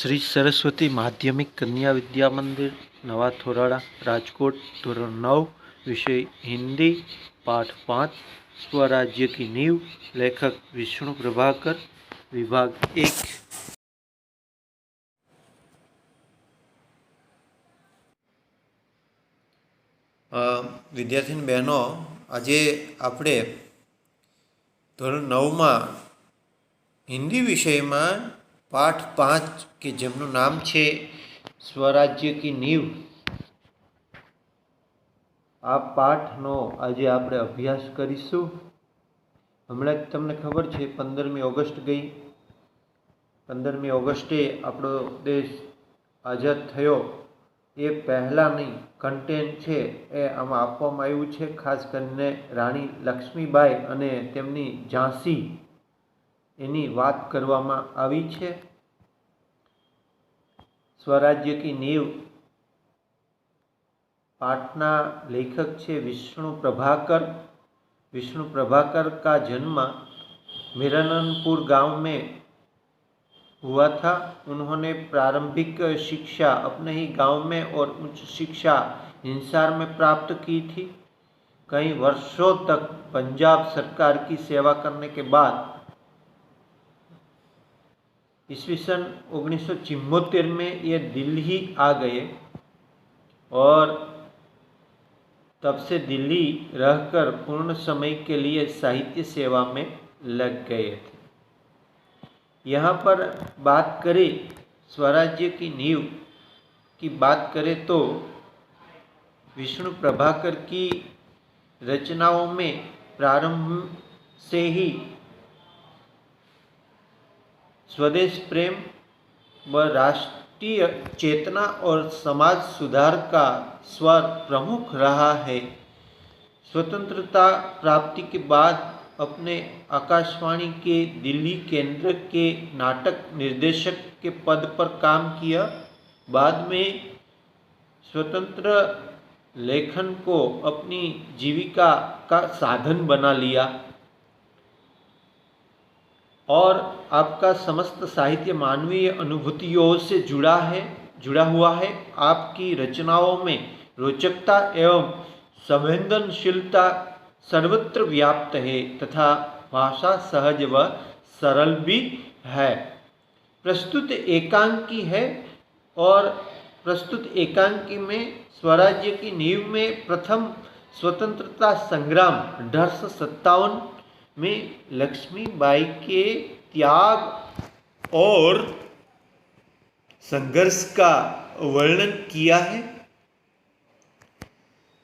श्री सरस्वती माध्यमिक कन्या विद्या मंदिर नवा थोराड़ा राजकोट धोरण 9 विषय हिंदी पाठ 5 स्वराज्य की नींव लेखक विष्णु प्रभाकर विभाग 1। विद्यार्थी बहनों आज आपणे धोरण 9 में हिंदी विषय में पाठ 5 के जेमनु नाम है स्वराज्य की नींव। आ पाठनो आज आप अभ्यास करीशुं। हमणे तमने खबर है 15मी ऑगस्ट गई। 15मी ऑगस्टे आपणो देश आजाद थयो ए पहलानी कंटेंट है ए आमां आपवामां आव्युं छे। खास करीने राणी लक्ष्मीबाई अने तेमनी झांसी एनी वात करवामां आवी छे। स्वराज्य की नींव पाठना लेखक छे विष्णु प्रभाकर। विष्णु प्रभाकर का जन्म मिरननपुर गांव में हुआ था। उन्होंने प्रारंभिक शिक्षा अपने ही गांव में और उच्च शिक्षा हिसार में प्राप्त की थी। कई वर्षों तक पंजाब सरकार की सेवा करने के बाद ईस्वीसन 1974 में ये दिल्ली आ गए और तब से दिल्ली रहकर पूर्ण समय के लिए साहित्य सेवा में लग गए थे। यहाँ पर बात करें स्वराज्य की नींव की बात करें तो विष्णु प्रभाकर की रचनाओं में प्रारंभ से ही स्वदेश प्रेम व राष्ट्रीय चेतना और समाज सुधार का स्वर प्रमुख रहा है। स्वतंत्रता प्राप्ति के बाद अपने आकाशवाणी के दिल्ली केंद्र के नाटक निर्देशक के पद पर काम किया। बाद में स्वतंत्र लेखन को अपनी जीविका का साधन बना लिया और आपका समस्त साहित्य मानवीय अनुभूतियों से जुड़ा हुआ है। आपकी रचनाओं में रोचकता एवं संवेदनशीलता सर्वत्र व्याप्त है तथा भाषा सहज व सरल भी है। प्रस्तुत एकांकी है और प्रस्तुत एकांकी में स्वराज्य की नींव में प्रथम स्वतंत्रता संग्राम 1857 में लक्ष्मीबाई के त्याग और संघर्ष का वर्णन किया है।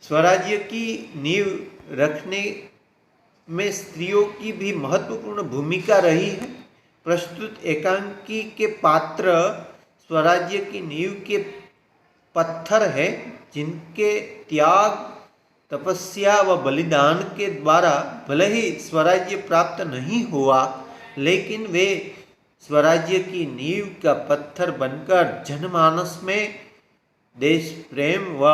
स्वराज्य की नींव रखने में स्त्रियों की भी महत्वपूर्ण भूमिका रही है। प्रस्तुत एकांकी के पात्र स्वराज्य की नींव के पत्थर हैं, जिनके त्याग तपस्या व बलिदान के द्वारा भले ही स्वराज्य प्राप्त नहीं हुआ, लेकिन वे स्वराज्य की नींव का पत्थर बनकर जनमानस में देश प्रेम व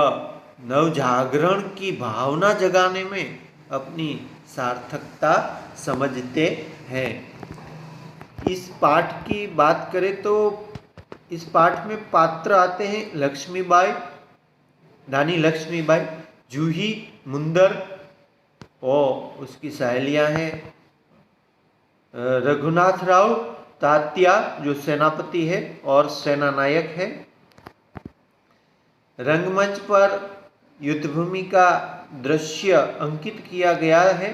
नवजागरण की भावना जगाने में अपनी सार्थकता समझते हैं। इस पाठ की बात करें तो इस पाठ में पात्र आते हैं लक्ष्मीबाई, रानी लक्ष्मीबाई, जूही मुंदर और उसकी सहेलियां हैं रघुनाथ राव, तात्या जो सेनापति है और सेना नायक है। रंगमंच पर युद्धभूमि का दृश्य अंकित किया गया है।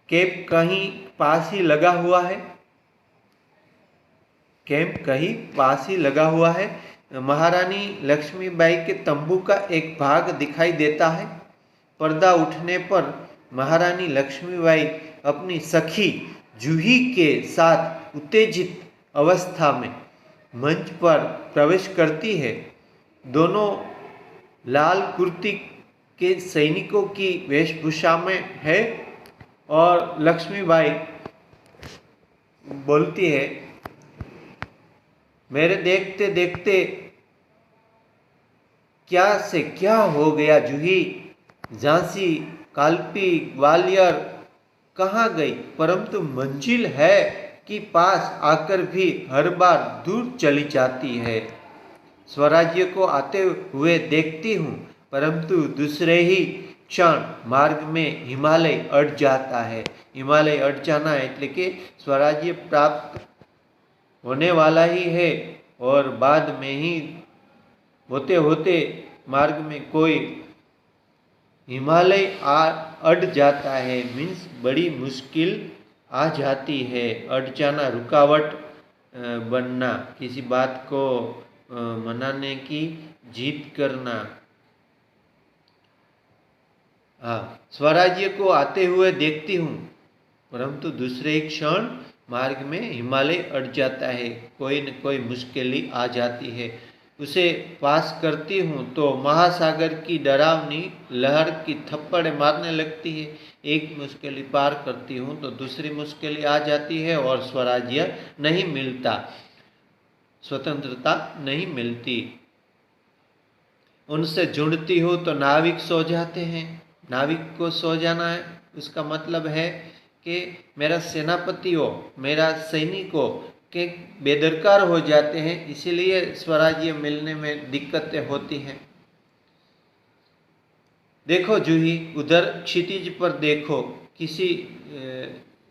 कैंप कहीं पास ही लगा हुआ है। कैंप कहीं पास ही लगा हुआ है। महारानी लक्ष्मीबाई के तंबू का एक भाग दिखाई देता है। पर्दा उठने पर महारानी लक्ष्मीबाई अपनी सखी जूही के साथ उत्तेजित अवस्था में मंच पर प्रवेश करती है। दोनों लाल कुर्ती के सैनिकों की वेशभूषा में है और लक्ष्मीबाई बोलती है, मेरे देखते देखते क्या से क्या हो गया जूही। झांसी, कालपी, ग्वालियर कहाँ गई, परंतु मंजिल है कि पास आकर भी हर बार दूर चली जाती है। स्वराज्य को आते हुए देखती हूँ, परंतु दूसरे ही क्षण मार्ग में हिमालय अट जाता है। हिमालय अट जाना એટલે કે स्वराज्य प्राप्त होने वाला ही है और बाद में ही होते होते मार्ग में कोई हिमालय अट जाता है, मीन्स बड़ी मुश्किल आ जाती है। अट जाना, रुकावट बनना, किसी बात को मनाने की जीत करना। हाँ, स्वराज्य को आते हुए देखती हूँ, परंतु दूसरे ही क्षण मार्ग में हिमालय अट जाता है, कोई न कोई मुश्किली आ जाती है। उसे पास करती हूँ तो महासागर की डरावनी लहर की थप्पड़ मारने लगती है। एक मुश्किल पार करती हूँ तो दूसरी मुश्किल आ जाती है और स्वराज्य नहीं मिलता, स्वतंत्रता नहीं मिलती। उनसे जुड़ती हूँ तो नाविक सो जाते हैं। नाविक को सो जाना है, उसका मतलब है कि मेरा सेनापति हो, मेरा सैनिक हो के बेदरकार हो जाते हैं, इसीलिए स्वराज्य मिलने में दिक्कतें होती हैं। देखो जूही, उधर क्षितिज पर देखो, किसी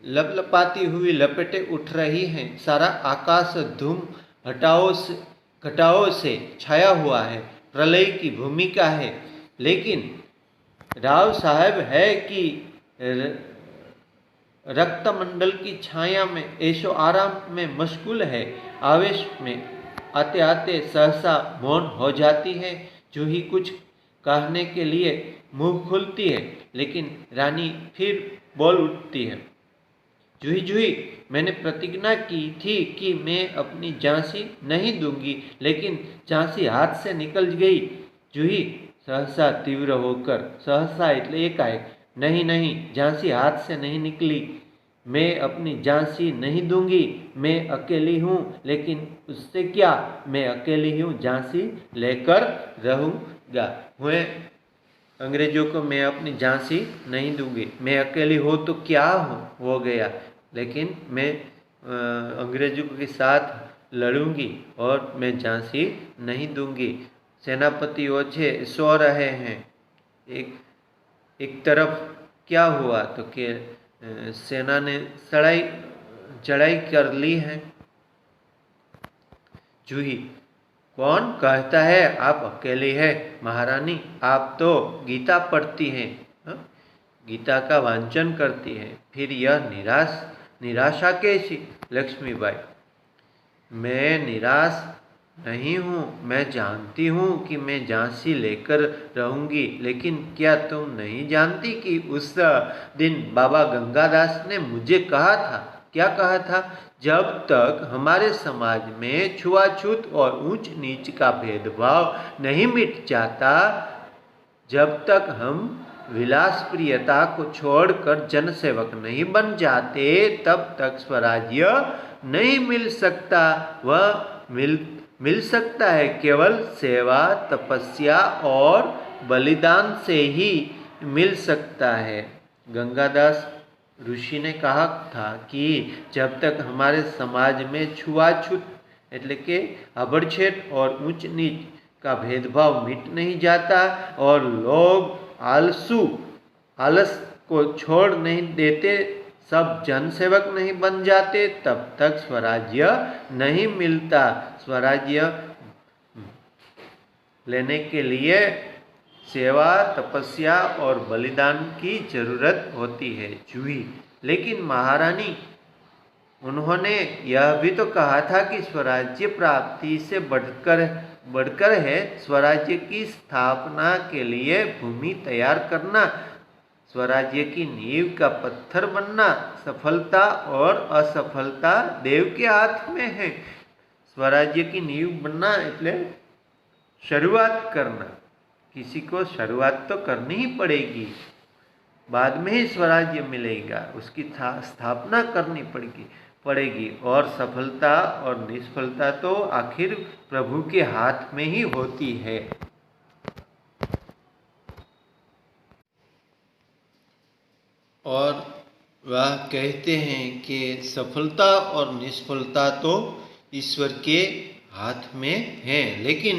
लपलपाती हुई लपेटें उठ रही हैं। सारा आकाश धूम घटाओं से छाया हुआ है। प्रलय की भूमिका है, लेकिन राव साहब है कि रक्तमंडल की छाया में ऐशो आराम में मशगूल है। आवेश में आते आते सहसा मौन हो जाती है। जूही कुछ कहने के लिए मुंह खुलती है, लेकिन रानी फिर बोल उठती है। जूही जूही, मैंने प्रतिज्ञा की थी कि मैं अपनी झांसी नहीं दूंगी, लेकिन झांसी हाथ से निकल गई। जूही सहसा तीव्र होकर, सहसा એટલે एकाएक, नहीं नहीं, झांसी हाथ से नहीं निकली। मैं अपनी झांसी नहीं दूंगी। मैं अकेली हूँ, लेकिन उससे क्या, मैं अकेली हूँ, झांसी लेकर रहूँगा। मैं अंग्रेजों को मैं अपनी झांसी नहीं दूंगी। मैं अकेली हो तो क्या हो गया, लेकिन मैं अंग्रेजों के साथ लड़ूंगी और मैं झांसी नहीं दूंगी। सेनापतियों छे सो रहे हैं। एक तरफ क्या हुआ तो कि सेना ने चढ़ाई कर ली है। जूही, कौन कहता है आप अकेली है महारानी? आप तो गीता पढ़ती हैं, गीता का वांचन करती है, फिर यह निराशा कैसी? लक्ष्मीबाई, मैं निराश नहीं हूँ। मैं जानती हूँ कि मैं झांसी लेकर रहूंगी, लेकिन क्या तुम नहीं जानती कि उस दिन बाबा गंगादास ने मुझे कहा था, क्या कहा था? जब तक हमारे समाज में छुआछूत और ऊंच नीच का भेदभाव नहीं मिट जाता, जब तक हम विलास प्रियता को छोड़कर जनसेवक नहीं बन जाते, तब तक स्वराज्य नहीं मिल सकता। वह मिल सकता है केवल सेवा, तपस्या और बलिदान से ही मिल सकता है। गंगादास ऋषि ने कहा था कि जब तक हमारे समाज में छुआछूत એટલે કે આભડછેટ और ऊंच नीच का भेदभाव मिट नहीं जाता और लोग आलस को छोड़ नहीं देते, सब जनसेवक नहीं बन जाते, तब तक स्वराज्य नहीं मिलता। स्वराज्य लेने के लिए सेवा, तपस्या और बलिदान की जरूरत होती है। जूही, लेकिन महारानी, उन्होंने यह भी तो कहा था कि स्वराज्य प्राप्ति से बढ़कर है स्वराज्य की स्थापना के लिए भूमि तैयार करना, स्वराज्य की नींव का पत्थर बनना। सफलता और असफलता देव के हाथ में है। स्वराज्य की नींव बनना એટલે शुरुआत करना। किसी को शुरुआत तो करनी ही पड़ेगी, बाद में ही स्वराज्य मिलेगा, उसकी स्थापना करनी पड़ेगी और सफलता और निष्फलता तो आखिर प्रभु के हाथ में ही होती है। और वह कहते हैं कि सफलता और निष्फलता तो ईश्वर के हाथ में है, लेकिन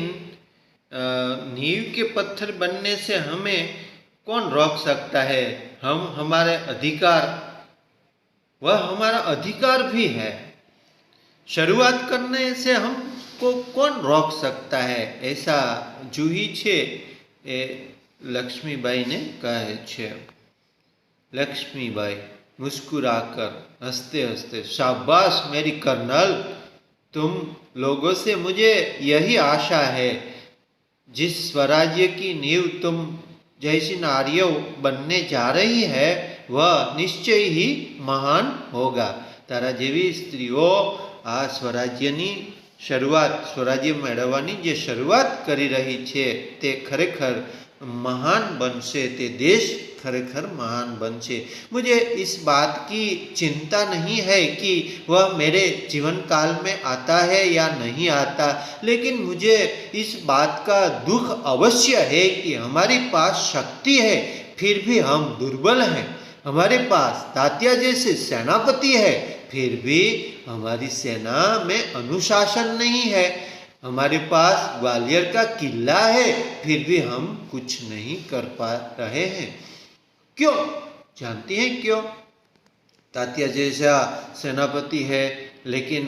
नींव के पत्थर बनने से हमें कौन रोक सकता है? हम हमारे अधिकार, वह हमारा अधिकार भी है। शुरुआत करने से हमको कौन रोक सकता है? ऐसा जूही छे ए लक्ष्मीबाई ने कहे छे। लक्ष्मीबाई मुस्कुराकर हंसते हंसते, शाबाश मेरी कर्नल, तुम लोगों से मुझे यही आशा है। जिस स्वराज्य की नींव तुम जैसी नारियों बनने जा रही है वह निश्चय ही महान होगा। तारा जेवी स्त्रीओ आ स्वराज्यनी शरूआत, स्वराज्य मेळवવાની જે શરૂઆત કરી રહી છે તે ખરેખર महान बनશે, તે देश खरेखर महान बनશે। मुझे इस बात की चिंता नहीं है कि वह मेरे जीवन काल में आता है या नहीं आता, लेकिन मुझे इस बात का दुख अवश्य है कि हमारे पास शक्ति है फिर भी हम दुर्बल हैं। हमारे पास तात्या जैसे सेनापति है फिर भी हमारी सेना में अनुशासन नहीं है। हमारे पास ग्वालियर का किला है फिर भी हम कुछ नहीं कर पा रहे हैं। क्यों? जानती हैं क्यों? तात्या जैसा सेनापति है लेकिन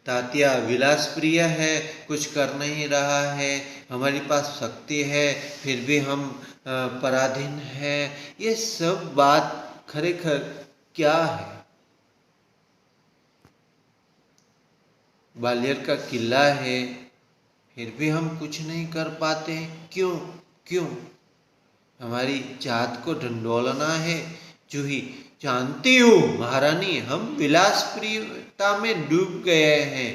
तात्या विलास प्रिय है, कुछ कर नहीं रहा है। हमारे पास शक्ति है फिर भी हम पराधीन है। ये सब बात खरेखर क्या है? ग्वालियर का किला है फिर भी हम कुछ नहीं कर पाते। क्यों? क्यों? हमारी जात को ढंढोलना है। जूही, जानती हूँ महारानी, हम विलास प्रियता में डूब गए हैं।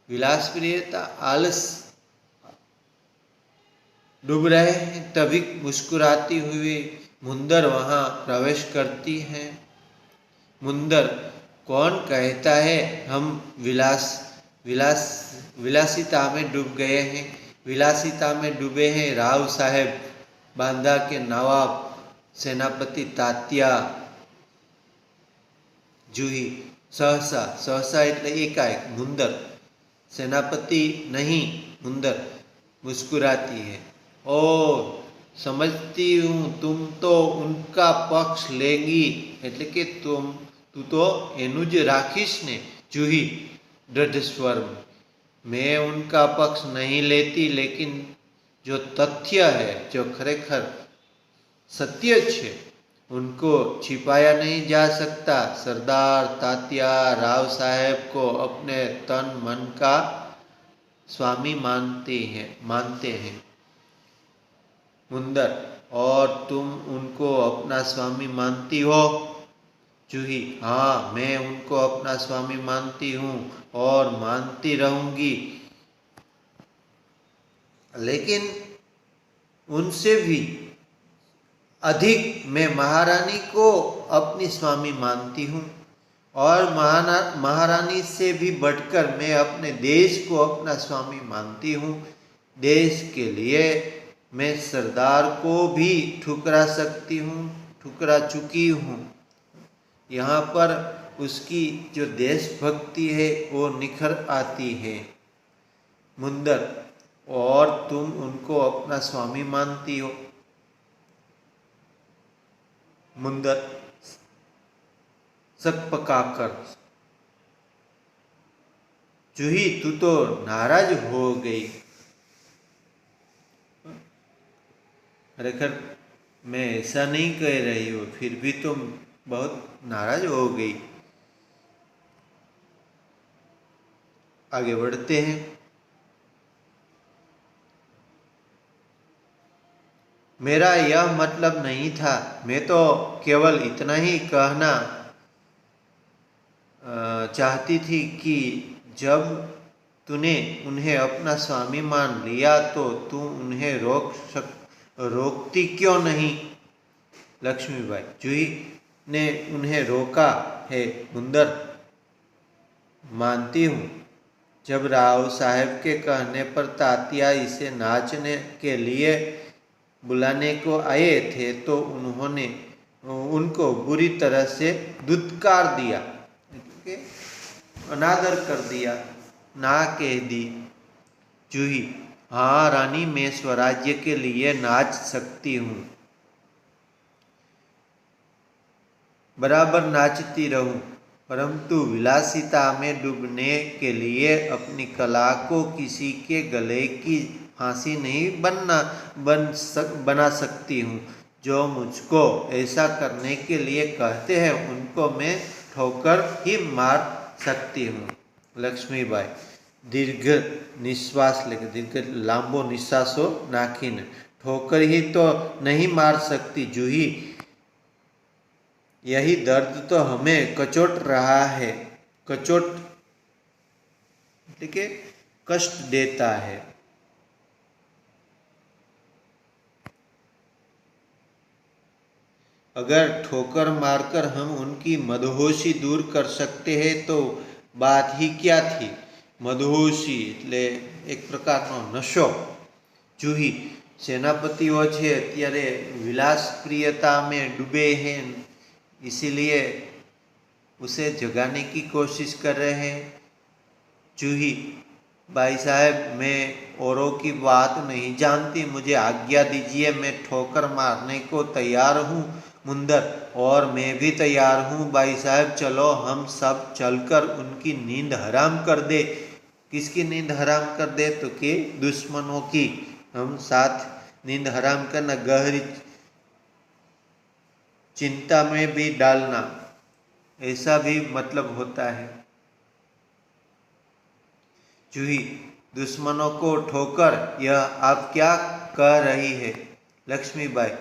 विलास प्रियता, आलस डूब रहे हैं। तभी मुस्कुराती हुई मुंदर वहाँ प्रवेश करती है। मुंदर, कौन कहता है हम विलासिता में डूब गए हैं? विलासिता में डूबे हैं राव साहेब, बांदा के नवाब, सेनापति तात्या। जूही सहसा, सहसा એટલે एकाएक। मुंदर, सेनापति नहीं, मुंदर मुस्कुराती है। ओ समझती हूँ तुम तो उनका पक्ष लेगी, એટલે કે तू तो एनु ज राखीश ने। जूही दृढ़ स्वर में, मैं उनका पक्ष नहीं लेती, लेकिन जो तथ्य है, जो खरेखर सत्य है, उनको छिपाया नहीं जा सकता। सरदार तात्या राव साहेब को अपने तन मन का स्वामी मानते हैं। मुंदर, और तुम उनको अपना स्वामी मानती हो? जूही, हाँ, मैं उनको अपना स्वामी मानती हूँ और मानती रहूंगी, लेकिन उनसे भी अधिक मैं महारानी को अपनी स्वामी मानती हूँ, और महारानी से भी बढ़कर मैं अपने देश को अपना स्वामी मानती हूँ। देश के लिए मैं सरदार को भी ठुकरा सकती हूँ, ठुकरा चुकी हूँ। यहाँ पर उसकी जो देशभक्ति है वो निखर आती है। मुंदर, और तुम उनको अपना स्वामी मानती हो? मुंदर सक पकाकर, जूही तू तो नाराज हो गई। खरेखर मैं ऐसा नहीं कह रही हूँ, फिर भी तुम बहुत नाराज हो गई। आगे बढ़ते हैं। मेरा यह मतलब नहीं था, मैं तो केवल इतना ही कहना चाहती थी कि जब तूने उन्हें अपना स्वामी मान लिया तो तू उन्हें रोकती क्यों नहीं? लक्ष्मीबाई, जूही ने उन्हें रोका है। मुंदर, मानती हूँ, जब राव साहेब के कहने पर तात्या इसे नाचने के लिए बुलाने को आए थे तो उन्होंने उनको बुरी तरह से दुत्कार दिया, अनादर कर दिया, ना कह दी। जूही, हाँ रानी, मैं स्वराज्य के लिए नाच सकती हूँ, बराबर नाचती रहूं, परंतु विलासिता में डूबने के लिए अपनी कला को किसी के गले की फांसी नहीं बना सकती हूँ। जो मुझको ऐसा करने के लिए कहते हैं उनको मैं ठोकर ही मार सकती हूँ। लक्ष्मीबाई दीर्घ निश्वास लेकर, दीर्घ लांबो निश्वासो नाखीने, ठोकर ही तो नहीं मार सकती जूही, यही दर्द तो हमें कचोट रहा है, कचोट ठीक है, कष्ट देता है। अगर ठोकर मारकर हम उनकी मदहोशी दूर कर सकते हैं तो बात ही क्या थी। मदहोशी એટલે એક પ્રકારનો નશો। जूही, सेनापतिओ छे अत्यारे विलास प्रियता में डूबे हैं, इसीलिए उसे जगाने की कोशिश कर रहे हैं। जूही, भाई साहब, मैं औरों की बात नहीं जानती, मुझे आज्ञा दीजिए, मैं ठोकर मारने को तैयार हूँ। मुंदर, और मैं भी तैयार हूँ भाई साहब, चलो हम सब चलकर उनकी नींद हराम कर दे। किसकी नींद हराम कर दे? तो कि दुश्मनों की। हम साथ नींद हराम करना, गहरी चिंता में भी डालना, ऐसा भी मतलब होता है। जूही, दुश्मनों को ठोकर, यह आप क्या कह रही है? लक्ष्मीबाई,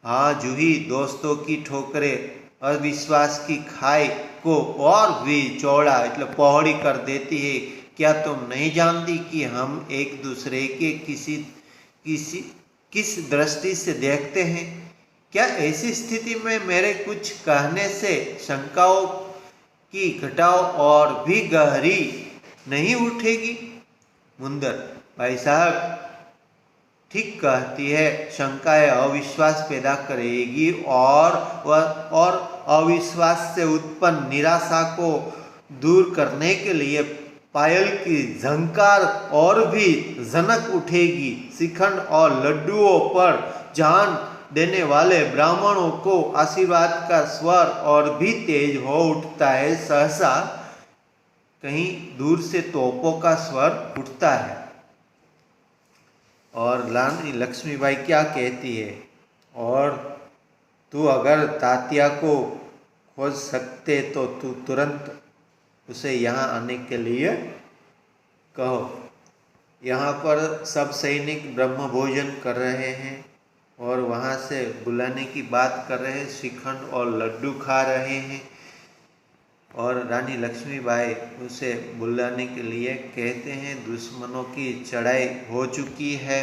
हाँ जूही, दोस्तों की ठोकरें अविश्वास की खाई को और भी चौड़ा એટલે पौड़ी कर देती है। क्या तुम नहीं जानती कि हम एक दूसरे के किस दृष्टि से देखते हैं? क्या ऐसी स्थिति में मेरे कुछ कहने से शंकाओं की घटाव और भी गहरी नहीं उठेगी? मुंदर, भाई साहब ठीक कहती है, शंकाएं अविश्वास पैदा करेगी और अविश्वास से उत्पन्न निराशा को दूर करने के लिए पायल की झंकार और भी जनक उठेगी। शिखंड और लड्डुओं पर जान देने वाले ब्राह्मणों को आशीर्वाद का स्वर और भी तेज हो उठता है। सहसा कहीं दूर से तोपों का स्वर उठता है। और रानी लक्ष्मीबाई क्या कहती है? और तू अगर तात्या को खोज सकते तो तू तुरंत उसे यहाँ आने के लिए कहो। यहाँ पर सब सैनिक ब्रह्म भोजन कर रहे हैं और वहाँ से बुलाने की बात कर रहे हैं, श्रीखंड और लड्डू खा रहे हैं। और रानी लक्ष्मीबाई उसे बुलाने के लिए कहते हैं। दुश्मनों की चढ़ाई हो चुकी है।